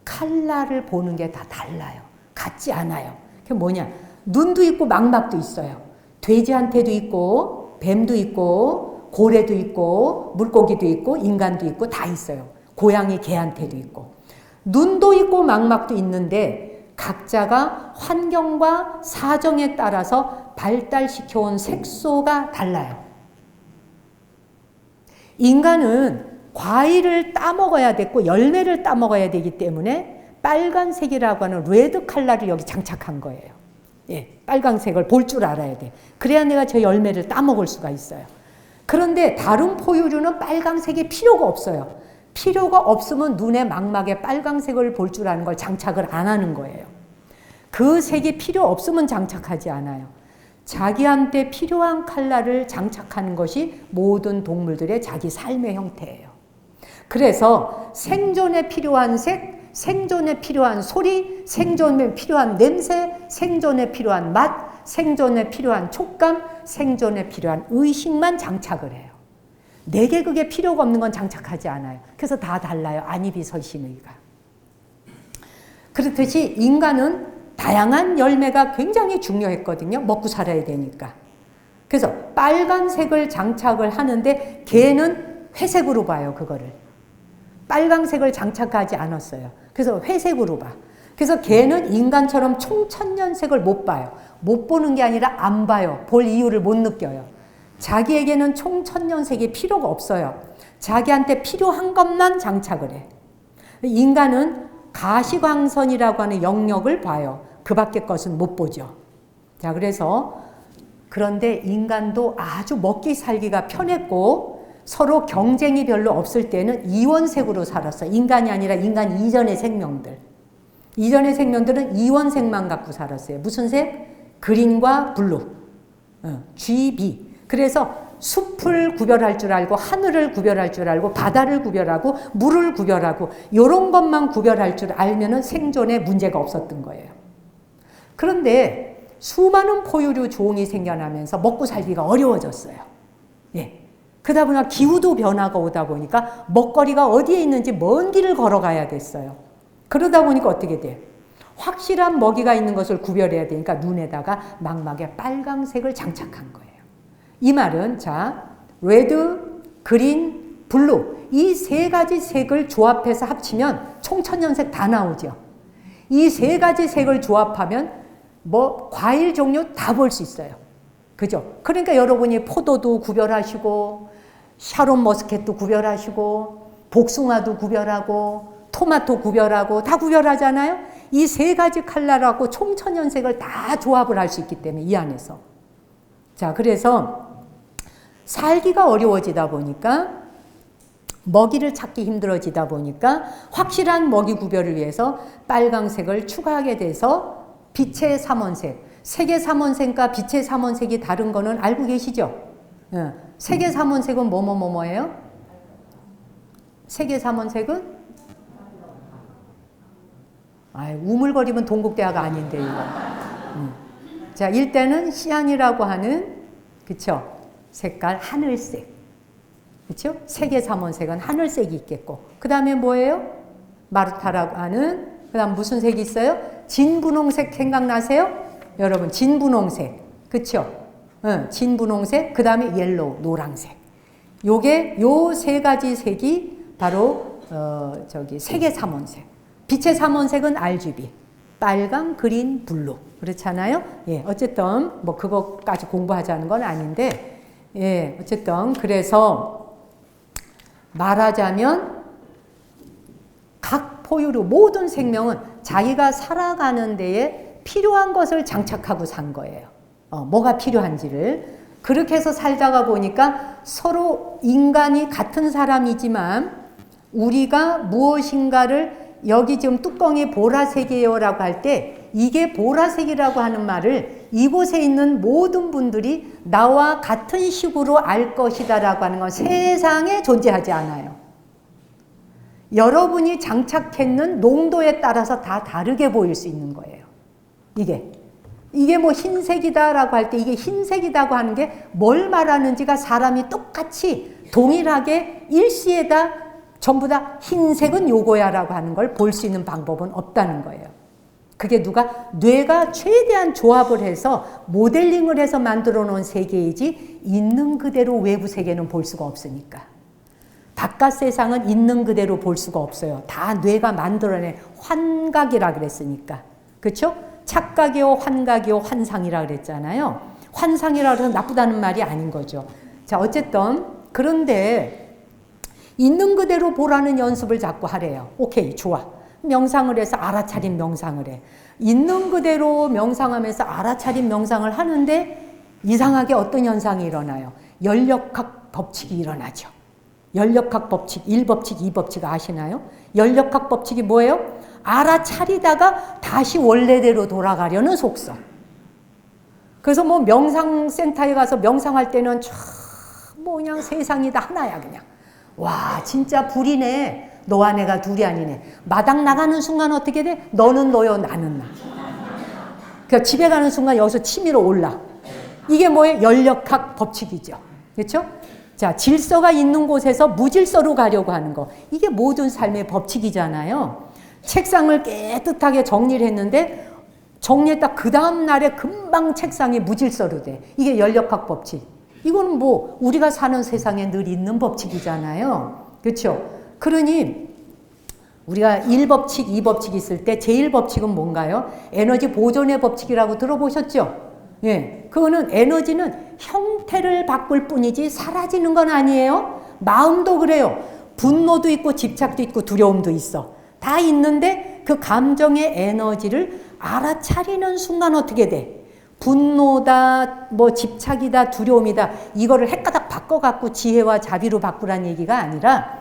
칼라를 보는 게 다 달라요. 같지 않아요. 그게 뭐냐? 눈도 있고 망막도 있어요. 돼지한테도 있고 뱀도 있고 고래도 있고 물고기도 있고 인간도 있고 다 있어요. 고양이 개한테도 있고. 눈도 있고 망막도 있는데 각자가 환경과 사정에 따라서 발달시켜온 색소가 달라요. 인간은 과일을 따먹어야 됐고 열매를 따먹어야 되기 때문에 빨간색이라고 하는 레드 컬러를 여기 장착한 거예요. 예, 빨간색을 볼 줄 알아야 돼. 그래야 내가 저 열매를 따먹을 수가 있어요. 그런데 다른 포유류는 빨간색이 필요가 없어요. 필요가 없으면 눈의 망막에 빨간색을 볼 줄 아는 걸 장착을 안 하는 거예요. 그 색이 필요 없으면 장착하지 않아요. 자기한테 필요한 컬러를 장착하는 것이 모든 동물들의 자기 삶의 형태예요. 그래서 생존에 필요한 색, 생존에 필요한 소리, 생존에 필요한 냄새, 생존에 필요한 맛, 생존에 필요한 촉감, 생존에 필요한 의식만 장착을 해요. 내게 그게 필요가 없는 건 장착하지 않아요. 그래서 다 달라요. 안이비설신의가. 그렇듯이 인간은 다양한 열매가 굉장히 중요했거든요. 먹고 살아야 되니까. 그래서 빨간색을 장착을 하는데 개는 회색으로 봐요. 그거를. 빨간색을 장착하지 않았어요. 그래서 회색으로 봐. 그래서 개는 인간처럼 총천년색을 못 봐요. 못 보는 게 아니라 안 봐요. 볼 이유를 못 느껴요. 자기에게는 총천년색이 필요가 없어요. 자기한테 필요한 것만 장착을 해. 인간은 가시광선이라고 하는 영역을 봐요. 그 밖의 것은 못 보죠. 자, 그래서 그런데 인간도 아주 먹기 살기가 편했고 서로 경쟁이 별로 없을 때는 이원색으로 살았어요. 인간이 아니라 인간 이전의 생명들. 이전의 생명들은 이원색만 갖고 살았어요. 무슨 색? 그린과 블루. GB. 그래서 숲을 구별할 줄 알고 하늘을 구별할 줄 알고 바다를 구별하고 물을 구별하고 이런 것만 구별할 줄 알면은 생존에 문제가 없었던 거예요. 그런데 수많은 포유류 종이 생겨나면서 먹고 살기가 어려워졌어요. 예. 그러다 보니까 기후도 변화가 오다 보니까 먹거리가 어디에 있는지 먼 길을 걸어가야 됐어요. 그러다 보니까 어떻게 돼? 확실한 먹이가 있는 것을 구별해야 되니까 눈에다가 망막에 빨강색을 장착한 거예요. 이 말은 자, 레드, 그린, 블루 이 세 가지 색을 조합해서 합치면 총천연색 다 나오죠. 이 세 가지 색을 조합하면 뭐 과일 종류 다 볼 수 있어요. 그죠? 그러니까 여러분이 포도도 구별하시고 샤론 머스켓도 구별하시고 복숭아도 구별하고 토마토 구별하고 다 구별하잖아요. 이 세 가지 컬러라고 총천연색을 다 조합을 할 수 있기 때문에 이 안에서. 자, 그래서 살기가 어려워지다 보니까 먹이를 찾기 힘들어지다 보니까 확실한 먹이 구별을 위해서 빨강색을 추가하게 돼서 빛의 삼원색, 색의 삼원색과 빛의 삼원색이 다른 거는 알고 계시죠? 색의 삼원색은 뭐예요? 색의 삼원색은? 우물거리면 동국대학 아닌데 이거. 자, 일단은 시안이라고 하는, 그쵸? 색깔 하늘색. 그쵸? 색의 삼원색은 하늘색이 있겠고, 그 다음에 뭐예요? 마르타라고 하는, 그 다음 무슨 색이 있어요? 진분홍색 생각나세요? 여러분, 진분홍색. 그쵸? 진분홍색, 그 다음에 옐로우, 노랑색. 요게, 요 세 가지 색이 바로, 색의 삼원색. 빛의 삼원색은 RGB. 빨강, 그린, 블루. 그렇잖아요? 예, 어쨌든, 뭐, 그거까지 공부하자는 건 아닌데, 예, 어쨌든, 그래서, 말하자면 각 포유류 모든 생명은 자기가 살아가는 데에 필요한 것을 장착하고 산 거예요. 뭐가 필요한지를. 그렇게 해서 살다가 보니까 서로 인간이 같은 사람이지만 우리가 무엇인가를 여기 지금 뚜껑이 보라색이에요 라고 할 때 이게 보라색이라고 하는 말을 이곳에 있는 모든 분들이 나와 같은 식으로 알 것이다 라고 하는 건 세상에 존재하지 않아요. 여러분이 장착했는 농도에 따라서 다 다르게 보일 수 있는 거예요. 이게 뭐 흰색이다 라고 할 때 이게 흰색이라고 하는 게 뭘 말하는지가 사람이 똑같이 동일하게 일시에다 전부 다 흰색은 요거야 라고 하는 걸 볼 수 있는 방법은 없다는 거예요. 그게 뇌가 최대한 조합을 해서 모델링을 해서 만들어 놓은 세계이지 있는 그대로 외부 세계는 볼 수가 없으니까. 바깥 세상은 있는 그대로 볼 수가 없어요. 다 뇌가 만들어낸 환각이라 그랬으니까. 그렇죠? 착각이요, 환각이요, 환상이라 그랬잖아요. 환상이라 그래서 나쁘다는 말이 아닌 거죠. 자, 어쨌든 그런데 있는 그대로 보라는 연습을 자꾸 하래요. 오케이, 좋아. 명상을 해서 알아차린 명상을 해. 있는 그대로 명상하면서 알아차린 명상을 하는데 이상하게 어떤 현상이 일어나요? 연력학 법칙이 일어나죠. 연력학 법칙, 1법칙, 2법칙 아시나요? 연력학 법칙이 뭐예요? 알아차리다가 다시 원래대로 돌아가려는 속성. 그래서 뭐 명상센터에 가서 명상할 때는 뭐 그냥 세상이 다 하나야 그냥. 와, 진짜 불이네. 너와 내가 둘이 아니네. 마당 나가는 순간 어떻게 돼? 너는 너요, 나는 나. 그러니까 집에 가는 순간 여기서 치밀어 올라. 이게 뭐예요? 연력학 법칙이죠. 그렇죠? 자, 질서가 있는 곳에서 무질서로 가려고 하는 거. 이게 모든 삶의 법칙이잖아요. 책상을 깨끗하게 정리를 했는데 정리했다 그 다음 날에 금방 책상이 무질서로 돼. 이게 연력학 법칙. 이거는 뭐 우리가 사는 세상에 늘 있는 법칙이잖아요. 그렇죠? 그러니 우리가 1법칙, 2법칙 있을 때 제1법칙은 뭔가요? 에너지 보존의 법칙이라고 들어보셨죠? 예, 그거는 에너지는 형태를 바꿀 뿐이지 사라지는 건 아니에요. 마음도 그래요. 분노도 있고 집착도 있고 두려움도 있어. 다 있는데 그 감정의 에너지를 알아차리는 순간 어떻게 돼? 분노다, 뭐 집착이다, 두려움이다 이거를 헷가닥 바꿔갖고 지혜와 자비로 바꾸란 얘기가 아니라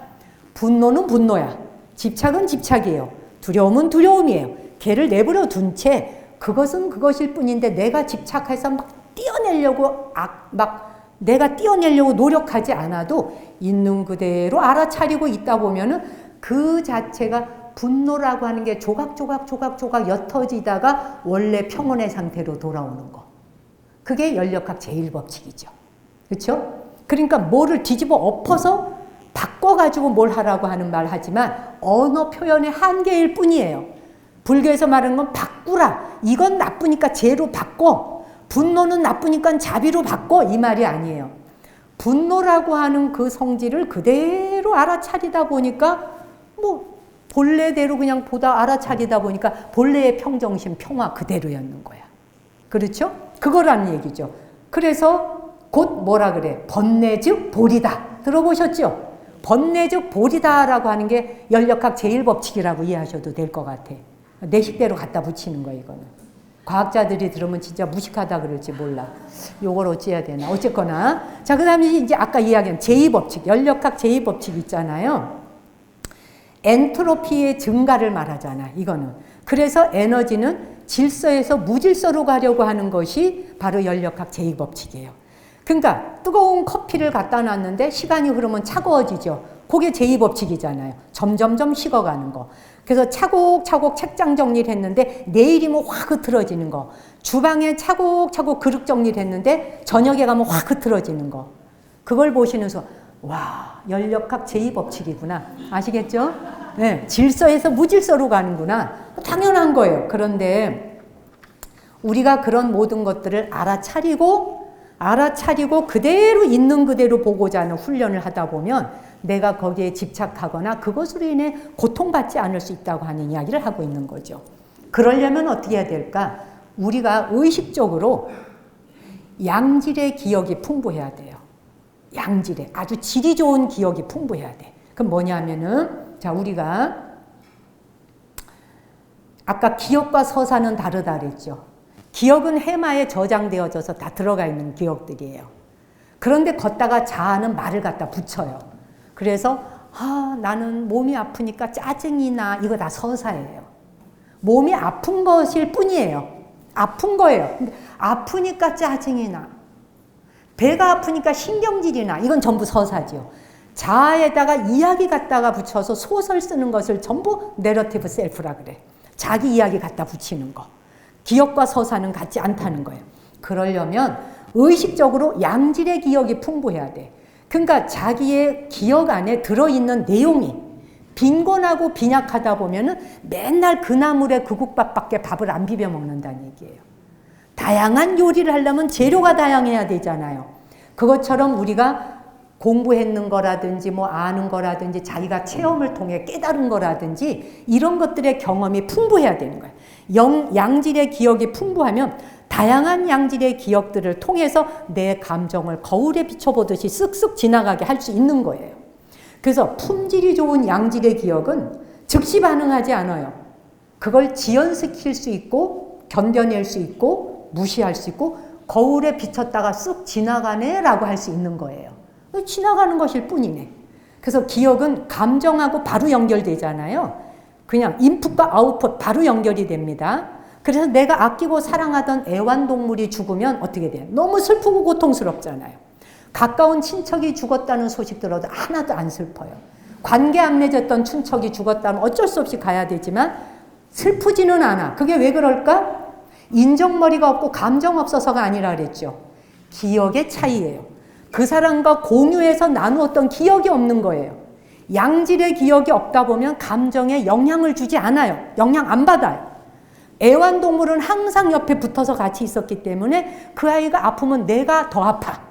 분노는 분노야. 집착은 집착이에요. 두려움은 두려움이에요. 걔를 내버려 둔 채 그것은 그것일 뿐인데 내가 집착해서 막 띄어내려고 내가 띄어내려고 노력하지 않아도 있는 그대로 알아차리고 있다 보면은 그 자체가 분노라고 하는 게 조각조각 옅어지다가 원래 평온의 상태로 돌아오는 거. 그게 연력학 제1법칙이죠. 그렇죠? 그러니까 뭐를 뒤집어 엎어서 바꿔가지고 뭘 하라고 하는 말 하지만 언어 표현의 한계일 뿐이에요. 불교에서 말하는 건 바꾸라. 이건 나쁘니까 죄로 바꿔. 분노는 나쁘니까 자비로 바꿔. 이 말이 아니에요. 분노라고 하는 그 성질을 그대로 알아차리다 보니까 뭐 본래대로 그냥 보다 알아차리다 보니까 본래의 평정심, 평화 그대로였는 거야. 그렇죠? 그거라는 얘기죠. 그래서 곧 뭐라 그래? 번뇌즉 보리다. 들어보셨죠? 번뇌즉 보리다라고 하는 게 연력학 제1법칙이라고 이해하셔도 될 것 같아. 내 식대로 갖다 붙이는 거야, 이거는. 과학자들이 들으면 진짜 무식하다 그럴지 몰라. 요걸 어찌해야 되나. 어쨌거나. 자, 그 다음에 이제 아까 이야기한 제2법칙, 연력학 제2법칙 있잖아요. 엔트로피의 증가를 말하잖아, 이거는. 그래서 에너지는 질서에서 무질서로 가려고 하는 것이 바로 연력학 제2법칙이에요. 그러니까 뜨거운 커피를 갖다 놨는데 시간이 흐르면 차가워지죠. 그게 제2법칙이잖아요. 점점점 식어가는 거. 그래서 차곡차곡 책장 정리를 했는데 내일이면 확 흐트러지는 거. 주방에 차곡차곡 그릇 정리를 했는데 저녁에 가면 확 흐트러지는 거. 그걸 보시는 순간 와, 연력학 제2법칙이구나. 아시겠죠? 네, 질서에서 무질서로 가는구나. 당연한 거예요. 그런데 우리가 그런 모든 것들을 알아차리고 그대로 있는 그대로 보고자 하는 훈련을 하다 보면 내가 거기에 집착하거나 그것으로 인해 고통받지 않을 수 있다고 하는 이야기를 하고 있는 거죠. 그러려면 어떻게 해야 될까? 우리가 의식적으로 양질의 기억이 풍부해야 돼요. 양질의 아주 질이 좋은 기억이 풍부해야 돼. 그럼 뭐냐면은 자, 우리가 아까 기억과 서사는 다르다 그랬죠. 기억은 해마에 저장되어져서 다 들어가 있는 기억들이에요. 그런데 걷다가 자아는 말을 갖다 붙여요. 그래서 나는 몸이 아프니까 짜증이 나. 이거 다 서사예요. 몸이 아픈 것일 뿐이에요. 아픈 거예요. 근데 아프니까 짜증이 나. 배가 아프니까 신경질이 나. 이건 전부 서사죠. 자아에다가 이야기 갖다가 붙여서 소설 쓰는 것을 전부 내러티브 셀프라 그래. 자기 이야기 갖다 붙이는 거. 기억과 서사는 같지 않다는 거예요. 그러려면 의식적으로 양질의 기억이 풍부해야 돼. 그러니까 자기의 기억 안에 들어있는 내용이 빈곤하고 빈약하다 보면은 맨날 그 나물에 그 국밥밖에 밥을 안 비벼 먹는다는 얘기예요. 다양한 요리를 하려면 재료가 다양해야 되잖아요. 그것처럼 우리가 공부했는 거라든지 뭐 아는 거라든지 자기가 체험을 통해 깨달은 거라든지 이런 것들의 경험이 풍부해야 되는 거예요. 양질의 기억이 풍부하면 다양한 양질의 기억들을 통해서 내 감정을 거울에 비춰보듯이 쓱쓱 지나가게 할 수 있는 거예요. 그래서 품질이 좋은 양질의 기억은 즉시 반응하지 않아요. 그걸 지연시킬 수 있고 견뎌낼 수 있고 무시할 수 있고 거울에 비쳤다가 쓱 지나가네 라고 할 수 있는 거예요. 지나가는 것일 뿐이네. 그래서 기억은 감정하고 바로 연결되잖아요. 그냥 인풋과 아웃풋 바로 연결이 됩니다. 그래서 내가 아끼고 사랑하던 애완동물이 죽으면 어떻게 돼요? 너무 슬프고 고통스럽잖아요. 가까운 친척이 죽었다는 소식 들어도 하나도 안 슬퍼요. 관계 안 맺었던 친척이 죽었다면 어쩔 수 없이 가야 되지만 슬프지는 않아. 그게 왜 그럴까? 인정머리가 없고 감정 없어서가 아니라 그랬죠. 기억의 차이예요. 그 사람과 공유해서 나누었던 기억이 없는 거예요. 양질의 기억이 없다 보면 감정에 영향을 주지 않아요. 영향 안 받아요. 애완동물은 항상 옆에 붙어서 같이 있었기 때문에 그 아이가 아프면 내가 더 아파.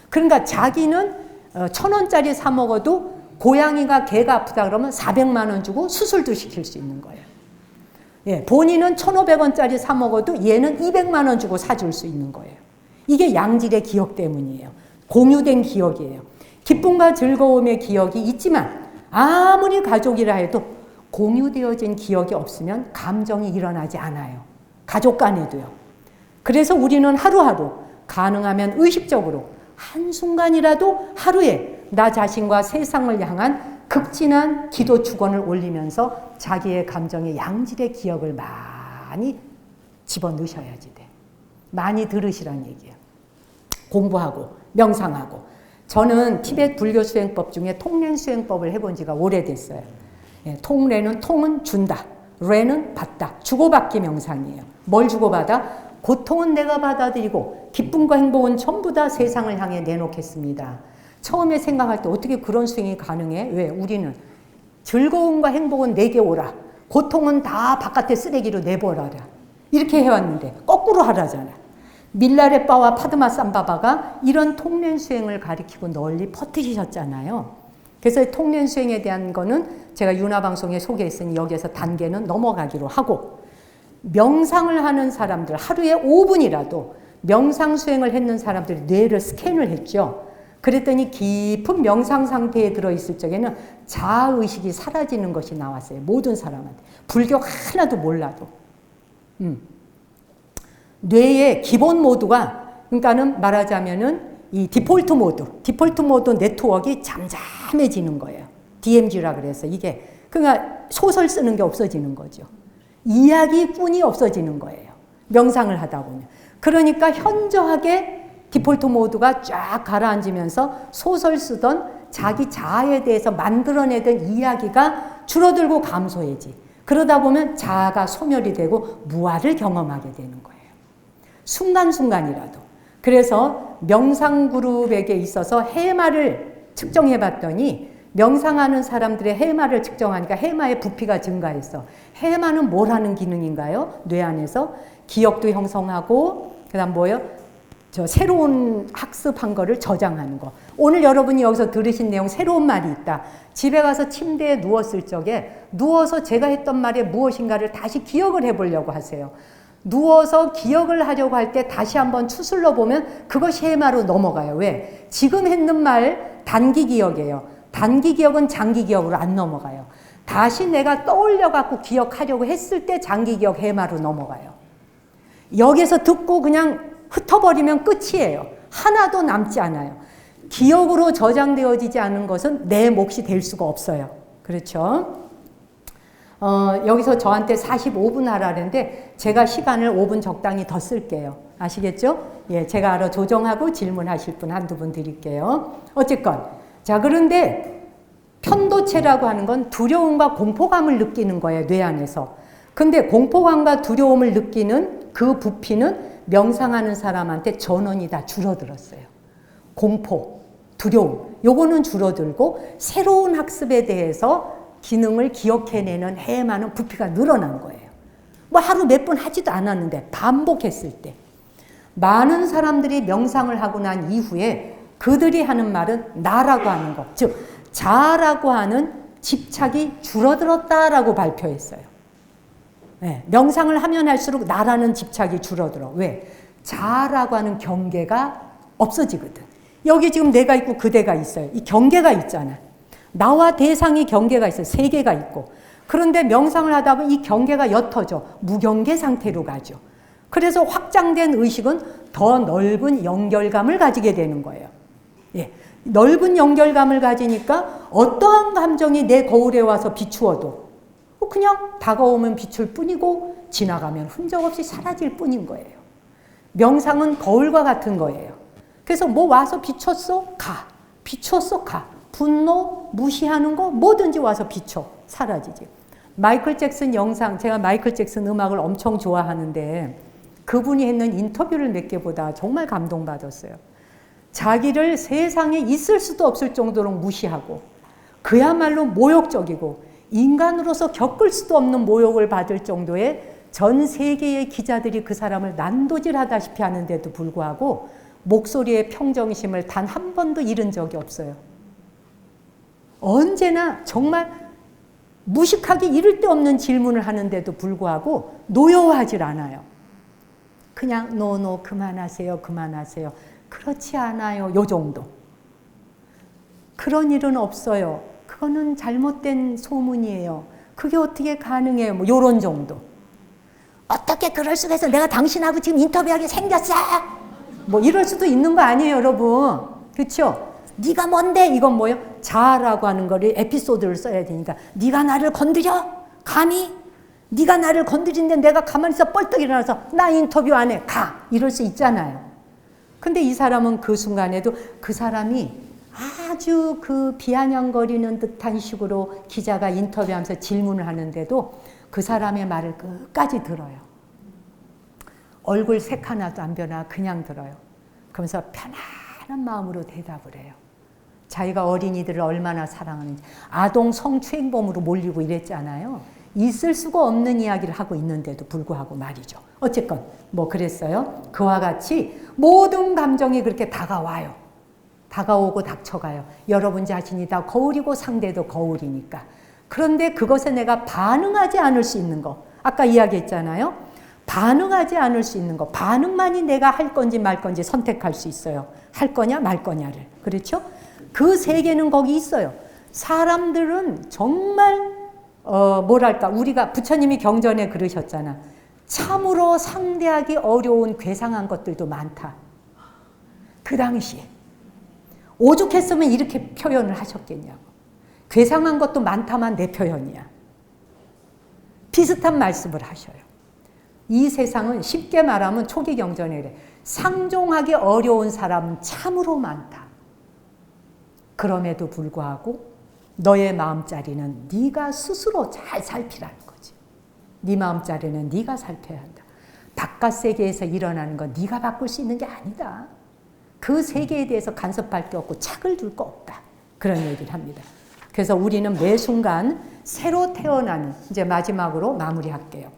그러니까 자기는 1,000원짜리 사 먹어도 고양이가 개가 아프다 그러면 400만 원 주고 수술도 시킬 수 있는 거예요. 예, 본인은 1,500원짜리 사 먹어도 얘는 200만 원 주고 사줄 수 있는 거예요. 이게 양질의 기억 때문이에요. 공유된 기억이에요. 기쁨과 즐거움의 기억이 있지만 아무리 가족이라 해도 공유되어진 기억이 없으면 감정이 일어나지 않아요. 가족 간에도요. 그래서 우리는 하루하루 가능하면 의식적으로 한순간이라도 하루에 나 자신과 세상을 향한 극진한 기도 축원을 올리면서 자기의 감정의 양질의 기억을 많이 집어넣으셔야지 돼. 많이 들으시란 얘기예요. 공부하고 명상하고. 저는 티벳 불교 수행법 중에 통렌 수행법을 해본 지가 오래됐어요. 예, 통렌은 통은 준다. 레는 받다. 주고받기 명상이에요. 뭘 주고받아? 고통은 내가 받아들이고 기쁨과 행복은 전부 다 세상을 향해 내놓겠습니다. 처음에 생각할 때 어떻게 그런 수행이 가능해? 왜? 우리는 즐거움과 행복은 내게 오라. 고통은 다 바깥에 쓰레기로 내버려라. 이렇게 해왔는데 거꾸로 하라잖아. 밀라레빠와 파드마 삼바바가 이런 통렌 수행을 가리키고 널리 퍼뜨리셨잖아요. 그래서 통례수행에 대한 거는 제가 윤화방송에 소개했으니 여기에서 단계는 넘어가기로 하고, 명상을 하는 사람들, 하루에 5분이라도 명상수행을 했는 사람들이 뇌를 스캔을 했죠. 그랬더니 깊은 명상 상태에 들어있을 적에는 자아의식이 사라지는 것이 나왔어요. 모든 사람한테. 불교 하나도 몰라도. 뇌의 기본 모드가, 그러니까는 말하자면은 이 디폴트 모드 네트워크가 잠잠해지는 거예요. DMG라 그래서 이게, 그러니까 소설 쓰는 게 없어지는 거죠. 이야기꾼이 없어지는 거예요. 명상을 하다 보면. 그러니까 현저하게 디폴트 모드가 쫙 가라앉으면서 소설 쓰던 자기 자아에 대해서 만들어내던 이야기가 줄어들고 감소해지. 그러다 보면 자아가 소멸이 되고 무아를 경험하게 되는 거예요. 순간순간이라도. 그래서 명상 그룹에게 있어서 해마를 측정해 봤더니 명상하는 사람들의 해마를 측정하니까 해마의 부피가 증가했어. 해마는 뭘 하는 기능인가요? 뇌 안에서 기억도 형성하고, 그 다음 뭐예요? 새로운 학습한 거를 저장하는 거. 오늘 여러분이 여기서 들으신 내용 새로운 말이 있다. 집에 가서 침대에 누웠을 적에 누워서 제가 했던 말이 무엇인가를 다시 기억을 해보려고 하세요. 누워서 기억을 하려고 할 때 다시 한번 추슬러 보면 그것이 해마로 넘어가요. 왜? 지금 했는 말 단기 기억이에요. 단기 기억은 장기 기억으로 안 넘어가요. 다시 내가 떠올려 갖고 기억하려고 했을 때 장기 기억 해마로 넘어가요. 여기서 듣고 그냥 흩어버리면 끝이에요. 하나도 남지 않아요. 기억으로 저장되어지지 않은 것은 내 몫이 될 수가 없어요. 그렇죠? 여기서 저한테 45분 하라는데 제가 시간을 5분 적당히 더 쓸게요. 아시겠죠? 예, 제가 알아 조정하고 질문하실 분 한두 분 드릴게요. 어쨌건 자, 그런데 편도체라고 하는 건 두려움과 공포감을 느끼는 거예요. 뇌 안에서. 근데 공포감과 두려움을 느끼는 그 부피는 명상하는 사람한테 전원이 다 줄어들었어요. 공포, 두려움, 요거는 줄어들고 새로운 학습에 대해서 기능을 기억해내는 해마는 부피가 늘어난 거예요. 뭐 하루 몇 번 하지도 않았는데 반복했을 때. 많은 사람들이 명상을 하고 난 이후에 그들이 하는 말은 나라고 하는 것, 즉 자아라고 하는 집착이 줄어들었다라고 발표했어요. 네, 명상을 하면 할수록 나라는 집착이 줄어들어. 왜? 자아라고 하는 경계가 없어지거든. 여기 지금 내가 있고 그대가 있어요. 이 경계가 있잖아. 나와 대상이 경계가 있어요. 세계가 있고. 그런데 명상을 하다 보면 이 경계가 옅어져. 무경계 상태로 가죠. 그래서 확장된 의식은 더 넓은 연결감을 가지게 되는 거예요. 예, 넓은 연결감을 가지니까 어떠한 감정이 내 거울에 와서 비추어도 그냥 다가오면 비출 뿐이고 지나가면 흔적 없이 사라질 뿐인 거예요. 명상은 거울과 같은 거예요. 그래서 뭐 와서 비췄어? 가. 비췄어? 가. 분노, 무시하는 거 뭐든지 와서 비춰. 사라지지. 마이클 잭슨 영상, 제가 마이클 잭슨 음악을 엄청 좋아하는데 그분이 했는 인터뷰를 몇 개 보다 정말 감동받았어요. 자기를 세상에 있을 수도 없을 정도로 무시하고 그야말로 모욕적이고 인간으로서 겪을 수도 없는 모욕을 받을 정도의 전 세계의 기자들이 그 사람을 난도질하다시피 하는데도 불구하고 목소리의 평정심을 단 한 번도 잃은 적이 없어요. 언제나 정말 무식하게 이를 데 없는 질문을 하는데도 불구하고 노여워하질 않아요. 그냥 노 그만하세요. 그만하세요. 그렇지 않아요. 요 정도. 그런 일은 없어요. 그거는 잘못된 소문이에요. 그게 어떻게 가능해요? 뭐 요런 정도. 어떻게 그럴 수가 있어? 내가 당신하고 지금 인터뷰하게 생겼어. 뭐 이럴 수도 있는 거 아니에요, 여러분. 그렇죠? 네가 뭔데? 이건 뭐예요? 자아라고 하는 거를 에피소드를 써야 되니까 네가 나를 건드려? 감히? 네가 나를 건드리는데 내가 가만히 있어 뻘떡 일어나서 나 인터뷰 안 해. 가. 이럴 수 있잖아요. 근데 이 사람은 그 순간에도 그 사람이 아주 그 비아냥거리는 듯한 식으로 기자가 인터뷰하면서 질문을 하는데도 그 사람의 말을 끝까지 들어요. 얼굴 색 하나도 안 변하 그냥 들어요. 그러면서 편안한 마음으로 대답을 해요. 자기가 어린이들을 얼마나 사랑하는지. 아동 성추행범으로 몰리고 이랬잖아요. 있을 수가 없는 이야기를 하고 있는데도 불구하고 말이죠. 어쨌건 뭐 그랬어요. 그와 같이 모든 감정이 그렇게 다가와요. 다가오고 닥쳐가요. 여러분 자신이 다 거울이고 상대도 거울이니까. 그런데 그것에 내가 반응하지 않을 수 있는 거. 아까 이야기했잖아요. 반응하지 않을 수 있는 거. 반응만이 내가 할 건지 말 건지 선택할 수 있어요. 할 거냐 말 거냐를. 그렇죠? 그 세계는 거기 있어요. 사람들은 정말 뭐랄까 우리가 부처님이 경전에 그러셨잖아. 참으로 상대하기 어려운 괴상한 것들도 많다. 그 당시에 오죽했으면 이렇게 표현을 하셨겠냐고. 괴상한 것도 많다만 내 표현이야. 비슷한 말씀을 하셔요. 이 세상은 쉽게 말하면 초기 경전에 이래. 상종하기 어려운 사람은 참으로 많다. 그럼에도 불구하고 너의 마음자리는 네가 스스로 잘 살피라는 거지. 네 마음자리는 네가 살펴야 한다. 바깥 세계에서 일어나는 건 네가 바꿀 수 있는 게 아니다. 그 세계에 대해서 간섭할 게 없고 착을 둘 거 없다. 그런 얘기를 합니다. 그래서 우리는 매 순간 새로 태어나는, 이제 마지막으로 마무리할게요.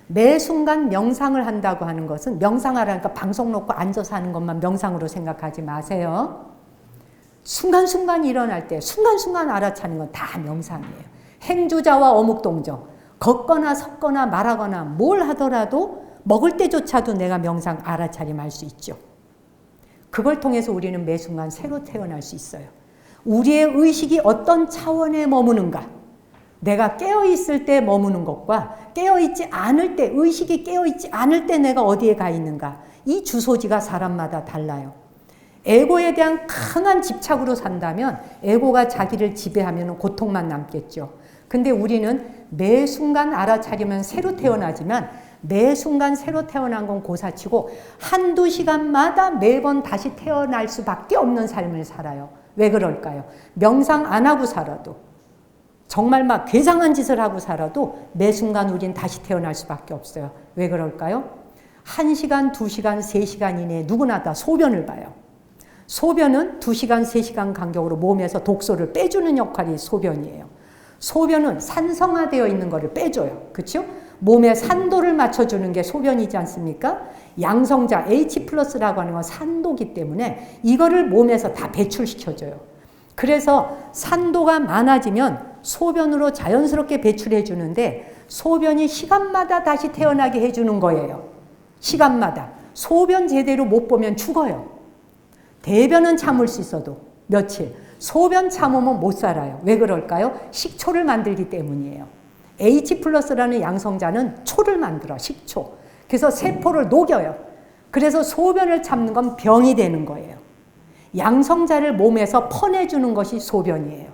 매 순간 명상을 한다고 하는 것은, 명상하라니까 방송 놓고 앉아서 하는 것만 명상으로 생각하지 마세요. 순간순간 일어날 때 순간순간 알아차는 건 다 명상이에요. 행주자와 어묵동정, 걷거나 섰거나 말하거나 뭘 하더라도 먹을 때조차도 내가 명상 알아차림할 수 있죠. 그걸 통해서 우리는 매 순간 새로 태어날 수 있어요. 우리의 의식이 어떤 차원에 머무는가, 내가 깨어있을 때 머무는 것과 깨어있지 않을 때, 의식이 깨어있지 않을 때 내가 어디에 가 있는가, 이 주소지가 사람마다 달라요. 에고에 대한 강한 집착으로 산다면 에고가 자기를 지배하면 고통만 남겠죠. 근데 우리는 매 순간 알아차리면 새로 태어나지만 매 순간 새로 태어난 건 고사치고 한두 시간마다 매번 다시 태어날 수밖에 없는 삶을 살아요. 왜 그럴까요? 명상 안 하고 살아도, 정말 막 괴상한 짓을 하고 살아도 매 순간 우린 다시 태어날 수밖에 없어요. 왜 그럴까요? 1시간, 2시간, 3시간 이내에 누구나 다 소변을 봐요. 소변은 2시간, 3시간 간격으로 몸에서 독소를 빼주는 역할이 소변이에요. 소변은 산성화되어 있는 거를 빼줘요. 그렇죠? 몸에 산도를 맞춰주는 게 소변이지 않습니까? 양성자 H+라고 하는 건 산도기 때문에 이거를 몸에서 다 배출시켜줘요. 그래서 산도가 많아지면 소변으로 자연스럽게 배출해 주는데 소변이 시간마다 다시 태어나게 해주는 거예요. 시간마다. 소변 제대로 못 보면 죽어요. 대변은 참을 수 있어도 며칠, 소변 참으면 못 살아요. 왜 그럴까요? 식초를 만들기 때문이에요. H+라는 양성자는 초를 만들어, 식초. 그래서 세포를 녹여요. 그래서 소변을 참는 건 병이 되는 거예요. 양성자를 몸에서 퍼내주는 것이 소변이에요.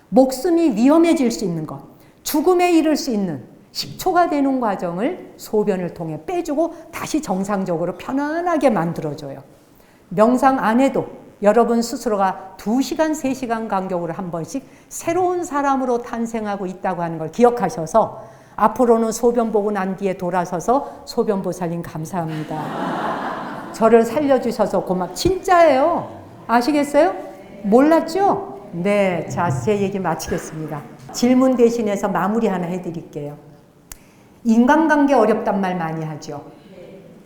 목숨이 위험해질 수 있는 것, 죽음에 이를 수 있는 식초가 되는 과정을 소변을 통해 빼주고 다시 정상적으로 편안하게 만들어줘요. 명상 안 해도 여러분 스스로가 2시간, 3시간 간격으로 한 번씩 새로운 사람으로 탄생하고 있다고 하는 걸 기억하셔서 앞으로는 소변 보고 난 뒤에 돌아서서 소변보살님 감사합니다. 저를 살려주셔서 진짜예요. 아시겠어요? 몰랐죠? 네, 자, 제 얘기 마치겠습니다. 질문 대신해서 마무리 하나 해드릴게요. 인간관계 어렵단 말 많이 하죠.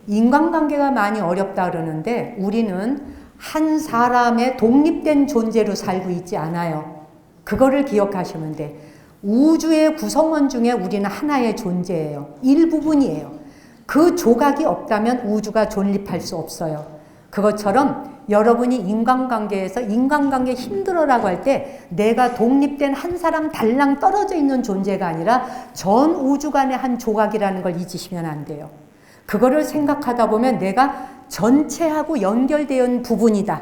인간관계가 많이 어렵다 그러는데 우리는 한 사람의 독립된 존재로 살고 있지 않아요. 그거를 기억하시면 돼. 우주의 구성원 중에 우리는 하나의 존재예요. 일부분이에요. 그 조각이 없다면 우주가 존립할 수 없어요. 그것처럼 여러분이 인간관계에서 인간관계 힘들어라고 할 때 내가 독립된 한 사람 달랑 떨어져 있는 존재가 아니라 전 우주간의 한 조각이라는 걸 잊으시면 안 돼요. 그거를 생각하다 보면 내가 전체하고 연결되어 있는 부분이다.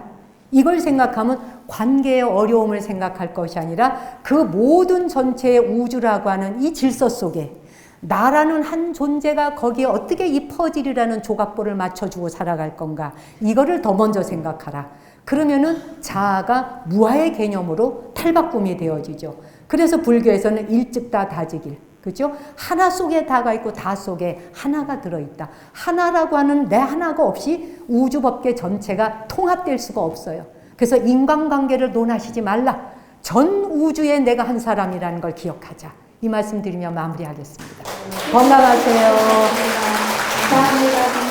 이걸 생각하면 관계의 어려움을 생각할 것이 아니라 그 모든 전체의 우주라고 하는 이 질서 속에 나라는 한 존재가 거기에 어떻게 이 퍼즐이라는 조각볼을 맞춰주고 살아갈 건가. 이거를 더 먼저 생각하라. 그러면은 자아가 무아의 개념으로 탈바꿈이 되어지죠. 그래서 불교에서는 일즉다 다지길. 그죠? 하나 속에 다가 있고 다 속에 하나가 들어있다. 하나라고 하는 내 하나가 없이 우주법계 전체가 통합될 수가 없어요. 그래서 인간관계를 논하시지 말라. 전 우주에 내가 한 사람이라는 걸 기억하자. 이 말씀 드리며 마무리하겠습니다. 건강하세요. 감사합니다.